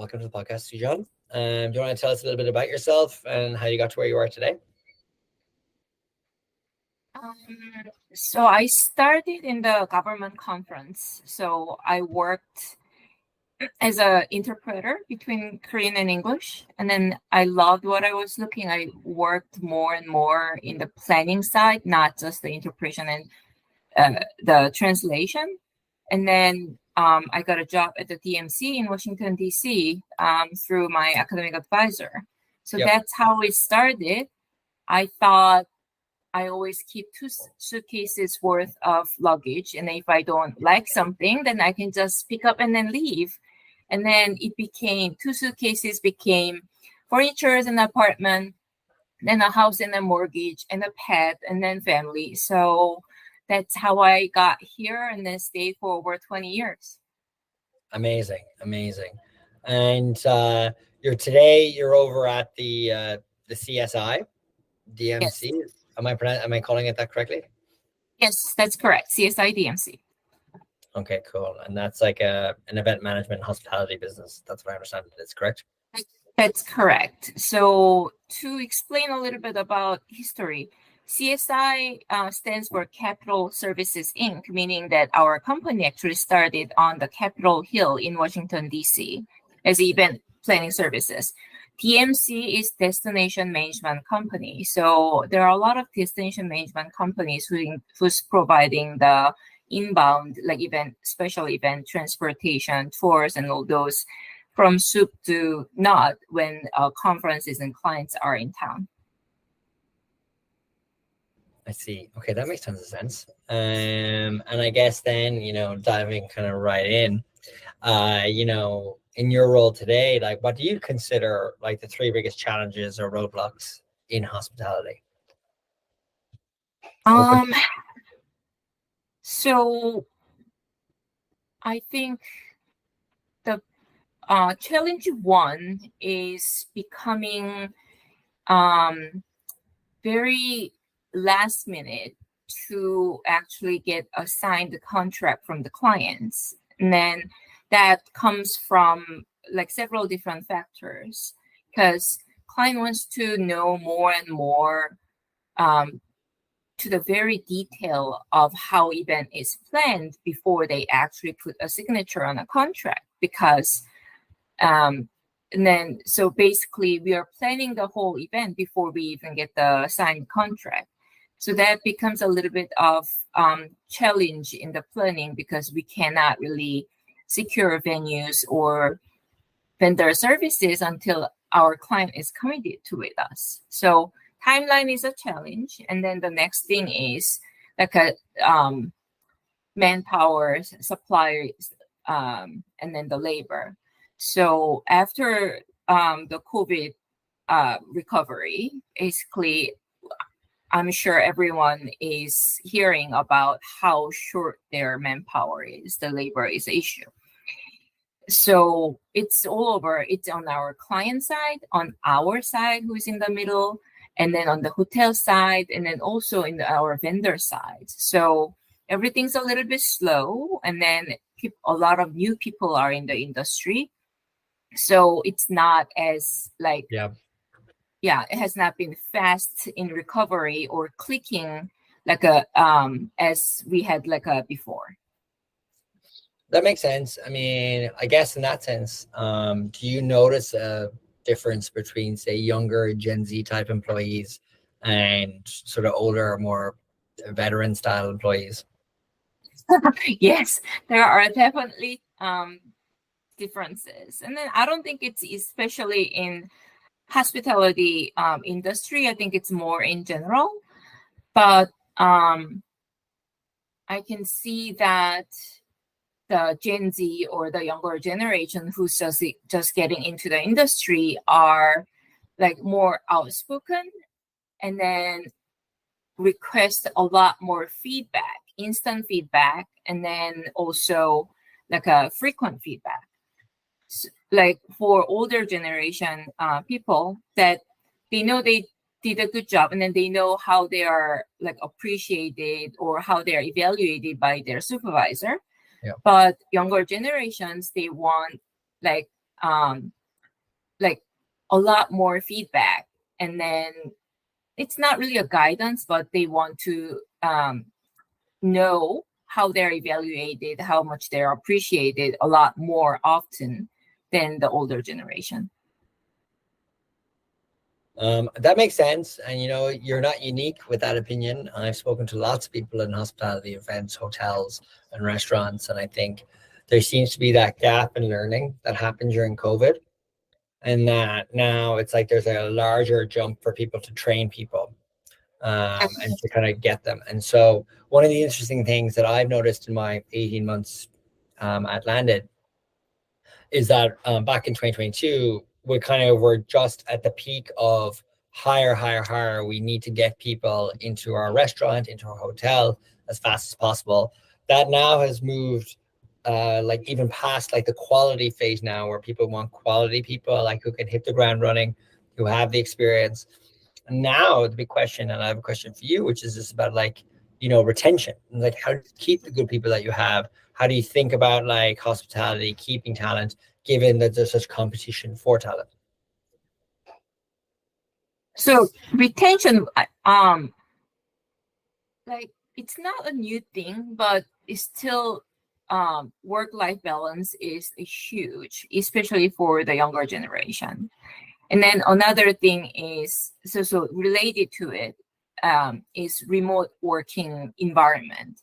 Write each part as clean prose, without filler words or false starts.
welcome to the podcast, Sue Jeon. Do you want to tell us a little bit about yourself and how you got to where you are today? So I started in the government conference. So I worked as an interpreter between Korean and English. And then I loved what I was looking. I worked more and more in the planning side, not just the interpretation and the translation. And then I got a job at the DMC in Washington, D.C. Through my academic advisor. So that's how it started. I thought I always keep 2 suitcases worth of luggage. And if I don't like something, then I can just pick up and then leave. And then it became 2 suitcases became furniture and apartment, then a house and a mortgage and a pet and then family. So that's how I got here and then stayed for over 20 years. Amazing. And you're over at the CSI DMC. Yes. Am I calling it that correctly? Yes, that's correct. CSI DMC. Okay, cool. And that's like an event management hospitality business. That's what I understand. That's correct? That's correct. So to explain a little bit about history, CSI stands for Capital Services, Inc., meaning that our company actually started on the Capitol Hill in Washington, D.C. as event planning services. DMC is Destination Management Company. So there are a lot of destination management companies who's providing the inbound, like special event transportation, tours, and all those from soup to nut when conferences and clients are in town. I see. Okay, that makes tons of sense. And I guess then, diving kind of right in, in your role today, like what do you consider like the 3 biggest challenges or roadblocks in hospitality? So I think the challenge 1 is becoming very last minute to actually get a signed contract from the clients. And then that comes from like several different factors, because client wants to know more and more to the very detail of how event is planned before they actually put a signature on a contract. Because and then so basically we are planning the whole event before we even get the signed contract. So that becomes a little bit of challenge in the planning, because we cannot really secure venues or vendor services until our client is committed to with us. So timeline is a challenge. And then the next thing is like a manpower, suppliers, and then the labor. So after the COVID recovery, basically, I'm sure everyone is hearing about how short their manpower is. The labor is an issue. So it's all over. It's on our client side, on our side, who's in the middle, and then on the hotel side, and then also in our vendor side. So everything's a little bit slow. And then a lot of new people are in the industry. So it's not as like... it has not been fast in recovery or clicking like as we had like before. That makes sense. I mean, I guess in that sense, do you notice a difference between, say, younger Gen Z type employees and sort of older, more veteran style employees? Yes, there are definitely differences. And then I don't think it's especially in hospitality industry. I think it's more in general, but I can see that the Gen Z or the younger generation who's just getting into the industry are like more outspoken, and then request a lot more feedback, instant feedback, and then also like a frequent feedback. Like for older generation people, that they know they did a good job, and then they know how they are like appreciated or how they are evaluated by their supervisor. But younger generations, they want like like a lot more feedback, and then it's not really a guidance, but they want to know how they're evaluated, how much they're appreciated a lot more often than the older generation. That makes sense. And you're not unique with that opinion. I've spoken to lots of people in hospitality, events, hotels, and restaurants. And I think there seems to be that gap in learning that happened during COVID. And that now it's like there's a larger jump for people to train people and to kind of get them. And so one of the interesting things that I've noticed in my 18 months at Landed is that back in 2022, we're just at the peak of higher. We need to get people into our restaurant, into our hotel as fast as possible. That now has moved like even past like the quality phase now, where people want quality people like who can hit the ground running, who have the experience. And now the big question, and I have a question for you, which is just about like, retention, like how to keep the good people that you have. How do you think about like hospitality, keeping talent, given that there's such competition for talent? So retention, like it's not a new thing, but it's still work-life balance is huge, especially for the younger generation. And then another thing is so related to it is remote working environment.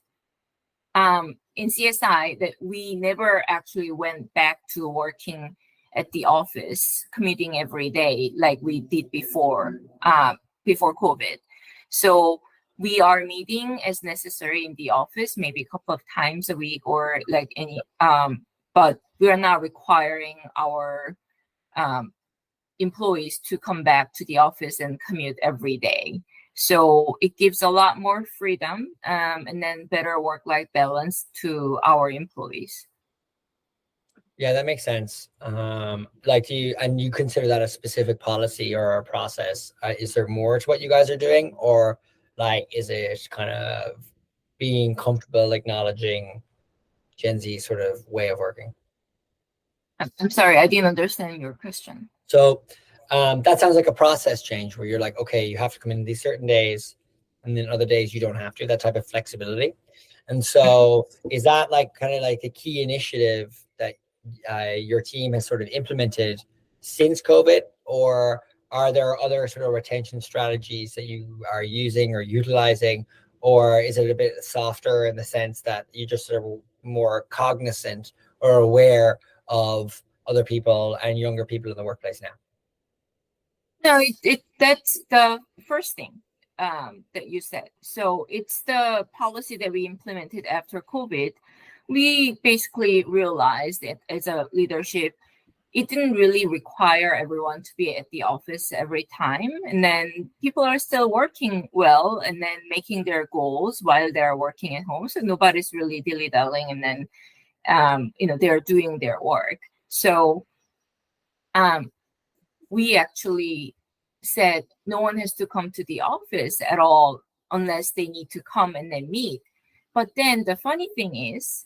In CSI, that we never actually went back to working at the office, commuting every day like we did before COVID. So we are meeting as necessary in the office, maybe a couple of times a week or like any, but we are not requiring our employees to come back to the office and commute every day. So it gives a lot more freedom and then better work-life balance to our employees. Yeah, that makes sense. Like, you consider that a specific policy or a process? Is there more to what you guys are doing, or like, is it kind of being comfortable acknowledging Gen Z sort of way of working? I'm sorry, I didn't understand your question. So that sounds like a process change where you're like, okay, you have to come in these certain days, and then other days you don't have to. That type of flexibility. And so, is that like kind of like a key initiative that your team has sort of implemented since COVID, or are there other sort of retention strategies that you are using or utilizing, or is it a bit softer in the sense that you just sort of more cognizant or aware of other people and younger people in the workplace now? No, that's the first thing that you said. So it's the policy that we implemented after COVID. We basically realized that as a leadership, it didn't really require everyone to be at the office every time. And then people are still working well and then making their goals while they're working at home. So nobody's really dilly-dallying, and then, they're doing their work. So we actually said no one has to come to the office at all unless they need to come and then meet. But then the funny thing is,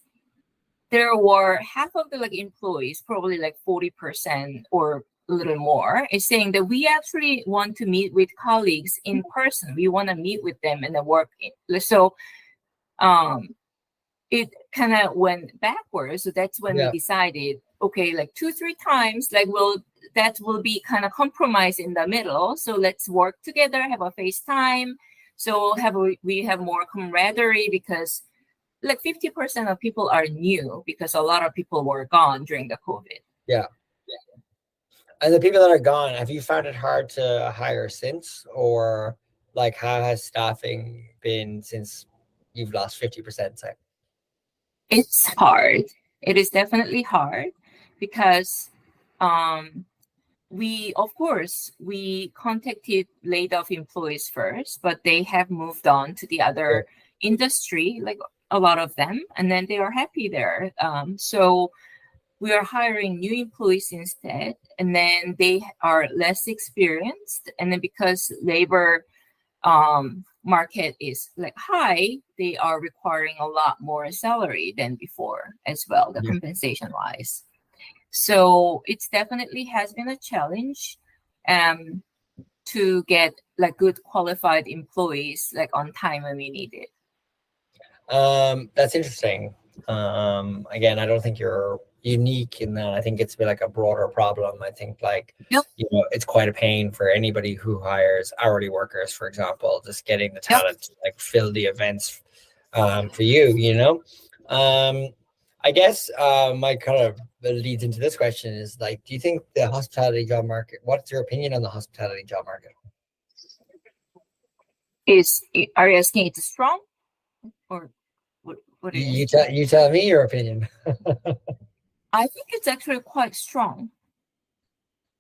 there were half of the employees, probably 40% or a little more, is saying that we actually want to meet with colleagues in person. We want to meet with them in the work. So it kind of went backwards. So that's when we decided, okay, 2-3 times, that will be kind of compromise in the middle. So let's work together, have a FaceTime. So we have more camaraderie, because 50% of people are new, because a lot of people were gone during the COVID. Yeah. And the people that are gone, have you found it hard to hire since, or how has staffing been since you've lost 50%? Say? It's hard. It is definitely hard, because we contacted laid off employees first, but they have moved on to the other industry, a lot of them, and then they are happy there. So we are hiring new employees instead, and then they are less experienced. And then because labor market is high, they are requiring a lot more salary than before as well, the compensation wise. So it's definitely has been a challenge to get like good qualified employees like on time when we need it. That's interesting. Again, I don't think you're unique in that. I think it's been like a broader problem. I think like, Yep. it's quite a pain for anybody who hires hourly workers, for example, just getting the Yep. talent to like fill the events for you. I guess my kind of leads into this question is like, do you think the hospitality job market, what's your opinion on the hospitality job market? Are you asking it's strong or what are you You asking? you tell me your opinion. I think it's actually quite strong.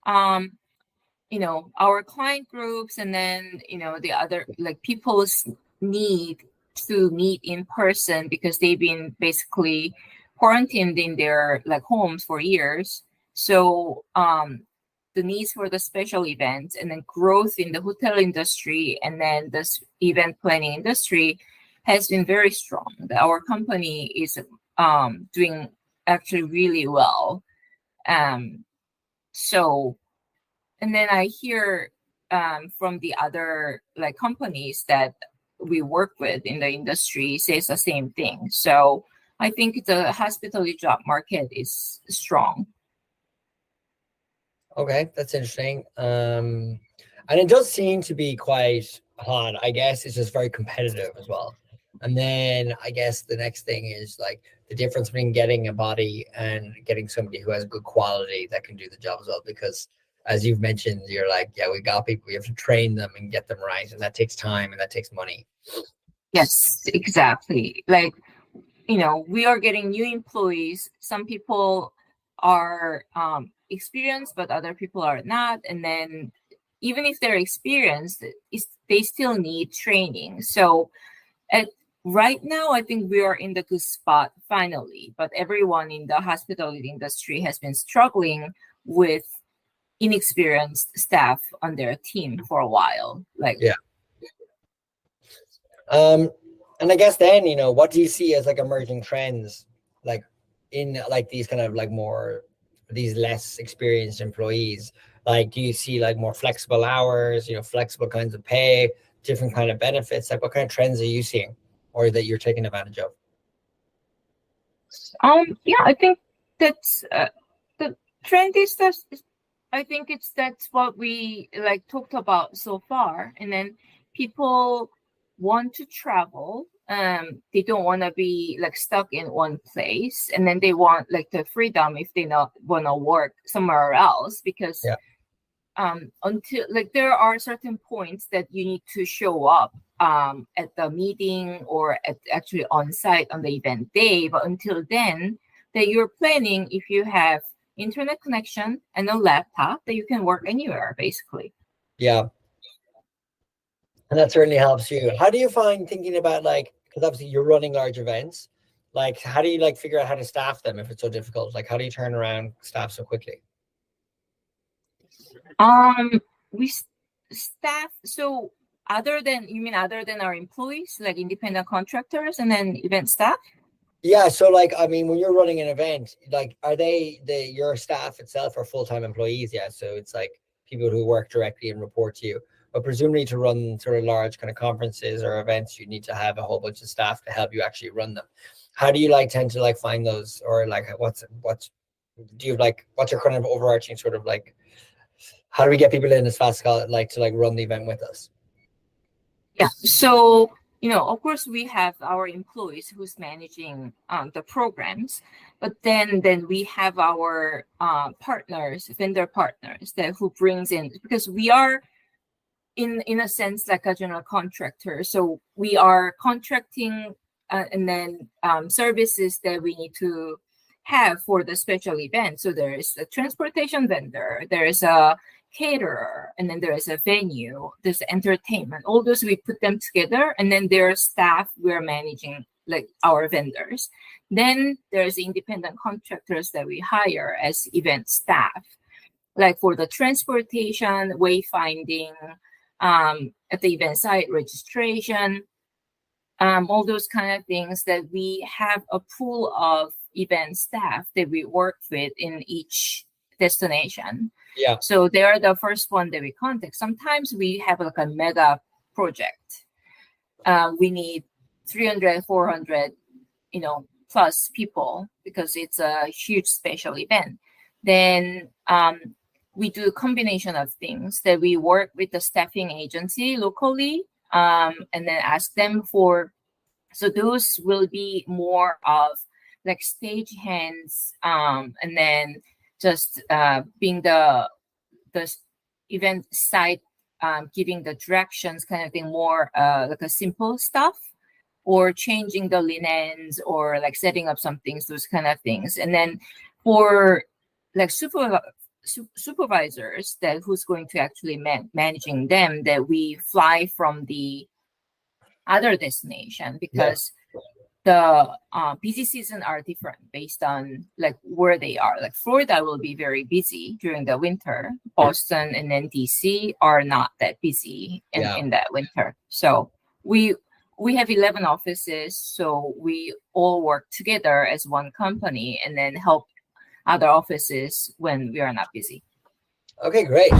Our client groups and then, the other like people's need to meet in person because they've been basically quarantined in their like homes for years. So the needs for the special events and then growth in the hotel industry and then this event planning industry has been very strong. Our company is doing actually really well. So and then I hear from the other like companies that we work with in the industry says the same thing. So I think the hospitality job market is strong. Okay, that's interesting. And it does seem to be quite hot. I guess it's just very competitive as well. And then I guess the next thing is like the difference between getting a body and getting somebody who has good quality that can do the job as well. Because as you've mentioned, you're like, yeah, we got people, we have to train them and get them right. And that takes time and that takes money. Yes, exactly. Like, we are getting new employees. Some people are experienced, but other people are not. And then even if they're experienced, they still need training. So at right now, I think we are in the good spot finally. But everyone in the hospitality industry has been struggling with inexperienced staff on their team for a while. Like, Yeah. And I guess then, what do you see as like emerging trends, like in like these kind of like more these less experienced employees? Like, do you see like more flexible hours, flexible kinds of pay, different kind of benefits? Like, what kind of trends are you seeing, or that you're taking advantage of? yeah, I think that's the trend is that I think that's what we like talked about so far. And then people want to travel. They don't want to be like stuck in one place, and then they want like the freedom if they not want to work somewhere else because Yeah. until like there are certain points that you need to show up at the meeting or at actually on site on the event day, but until then that you're planning if you have internet connection and a laptop that you can work anywhere basically. Yeah. And that certainly helps you. How do you find thinking about like, because obviously you're running large events, like how do you like figure out how to staff them if it's so difficult? Like, how do you turn around staff so quickly? We staff, so other than our employees like independent contractors and then event staff. Yeah, so like I mean, when you're running an event, like are they your staff itself are full-time employees? Yeah, so it's like people who work directly and report to you. But presumably to run sort of large kind of conferences or events, you need to have a whole bunch of staff to help you actually run them. How do you like tend to like find those, or like what's do you like what's your kind of overarching sort of like how do we get people in as fast as like to like run the event with us? Yeah. So, of course, we have our employees who's managing the programs, but then we have our partners, vendor partners that who brings in because we are in a sense like a general contractor. So we are contracting and then services that we need to have for the special event. So there is a transportation vendor, there is a caterer, and then there is a venue, there's entertainment. All those we put them together, and then their staff we're managing like our vendors. Then there's independent contractors that we hire as event staff, like for the transportation, wayfinding, at the event site registration, all those kind of things that we have a pool of event staff that we work with in each destination. Yeah. So they are the first one that we contact. Sometimes we have like a mega project. We need 300, 400, plus people because it's a huge special event. Then we do a combination of things that we work with the staffing agency locally, and then ask them for. So those will be more of like stage hands, and then just being the event site, giving the directions, kind of thing, more like a simple stuff, or changing the linens, or like setting up some things, those kind of things. And then for like supervisors that who's going to actually managing them, that we fly from the other destination, because the busy season are different based on like where they are. Like Florida will be very busy during the winter. Boston and then DC are not that busy in that winter. So we have 11 offices, so we all work together as one company and then help other offices when we are not busy. Okay, great.